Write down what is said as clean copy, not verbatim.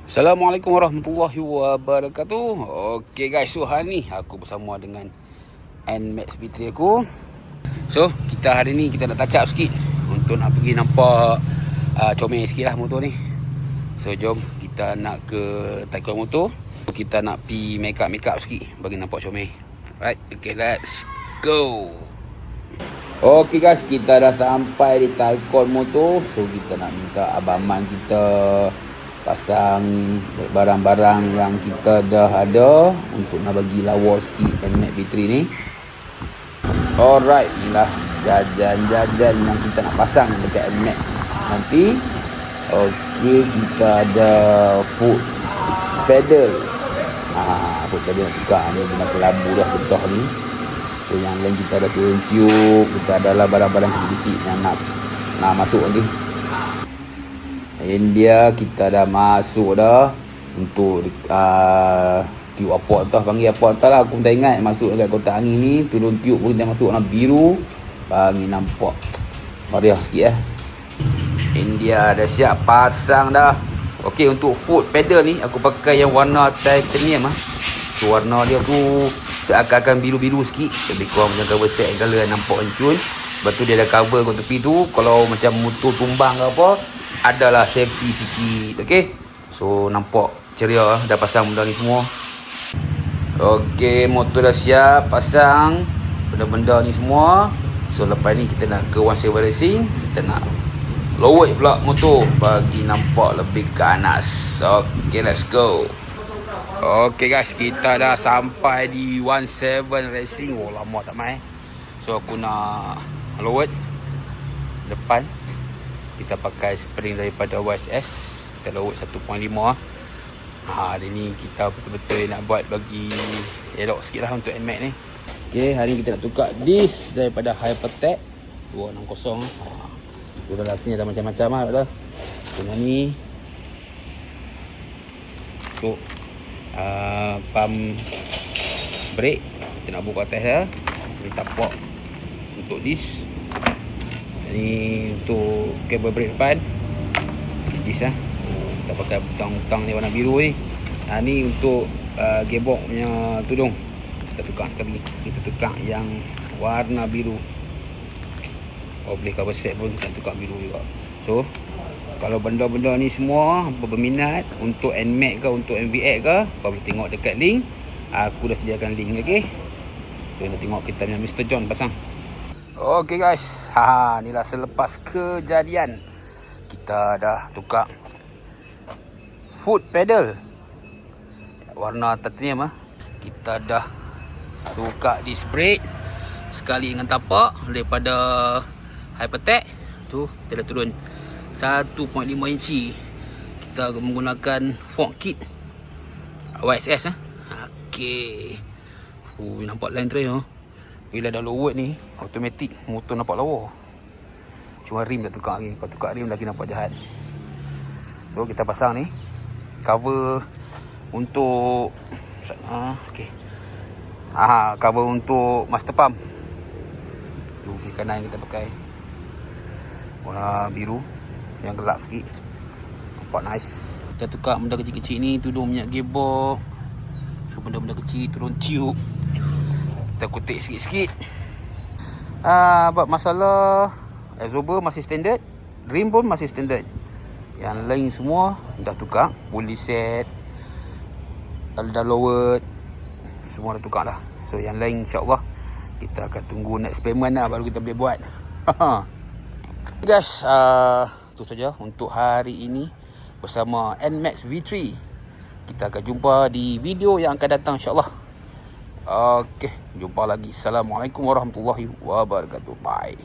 Assalamualaikum warahmatullahi wabarakatuh. Okey guys, so hari ni aku bersama dengan NMAX V3 aku. So kita hari ni kita nak touch up sikit untuk nak pergi nampak comel sikit lah motor ni. So jom kita nak ke Taikon Motor. Kita nak pi make up sikit bagi nampak comel. Right, okay, let's go. Okey guys, kita dah sampai di Taikon Motor. So kita nak minta Abang Man kita pasang barang-barang yang kita dah ada untuk nak bagi lawa sikit NMAX V3 ni. Alright, inilah jajan-jajan yang kita nak pasang dekat NMAX nanti. Okey, kita ada foot pedal. Foot pedal nak tukar ni guna kelabu dah getah ni. So yang lain kita ada turun tube, kita adalah barang-barang kecil-kecil yang nak masuk nanti. India kita dah masuk dah untuk tube apa entah panggil apa entah lah, aku tak ingat. Masuk dekat kotak angin ni, turun tube pun kita masuk warna biru, bagi nampak meriah sikit . India dah siap pasang dah. Okey, untuk foot pedal ni aku pakai yang warna titanium . So warna dia tu seakan-akan biru-biru sikit, lebih kurang macam cover set color, nampak hancur. Lepas tu dia ada cover kat tepi tu, kalau macam motor tumbang ke apa, adalah safety sikit. Okey, so nampak ceria dah pasang benda ni semua. Okey, motor dah siap pasang benda-benda ni semua. So lepas ni kita nak ke 17 Racing, kita nak lower pula motor bagi nampak lebih ganas. Okey, let's go. Okey guys, kita dah sampai di 17 Racing. Oh, lama tak main. So aku nak lower depan. Kita pakai spring daripada YSS. Kita load 1.5 . Hari ni kita betul-betul nak buat bagi elok sikit lah untuk NMAX ni. Okay, hari ni kita nak tukar disc daripada Hypertech 260. Itu dalam sini ada macam-macam lah dah. Yang ni untuk pump brake. Kita nak buka test lah. Ini tapak untuk disc. Ni untuk kabel brake depan. Dis lah. Kita pakai butang-butang ni warna biru ni. Ni untuk gearbox punya tudung. Kita tukar sekali. Kita tukar yang warna biru. Boleh cover set pun kita tukar biru juga. So kalau benda-benda ni semua apa berminat untuk NMAX ke untuk MVX ke, apa boleh tengok dekat link. Aku dah sediakan link. Okay, so nak tengok kita punya Mr. John pasang. Okey guys, inilah selepas kejadian kita dah tukar foot pedal warna titanium . Kita dah tukar disc brake sekali dengan tapak daripada Hypertech tu. Kita dah turun 1.5 inci. Kita menggunakan fork kit YSS . Okey, nampak line tray . Bila dah lowered ni, automatik motor nampak lawa. Cuma rim dah tukar lagi. Kalau tukar rim lagi nampak jahat. So kita pasang ni cover untuk okey. Cover untuk master pump. Kiri kanan kita pakai warna biru yang gelap sikit. Nampak nice. Kita tukar benda kecil-kecil ni, tudung minyak gearbox. So benda-benda kecil, turun tube kita kutik sikit-sikit. Buat masalah absorber masih standard, rim pun masih standard. Yang lain semua dah tukar, pulley set dah lowered, semua dah tukar dah. So yang lain insyaAllah kita akan tunggu next payment lah, baru kita boleh buat. Guys, itu saja untuk hari ini bersama NMAX V3. Kita akan jumpa di video yang akan datang insyaAllah. Okey, jumpa lagi. Assalamualaikum warahmatullahi wabarakatuh. Bye.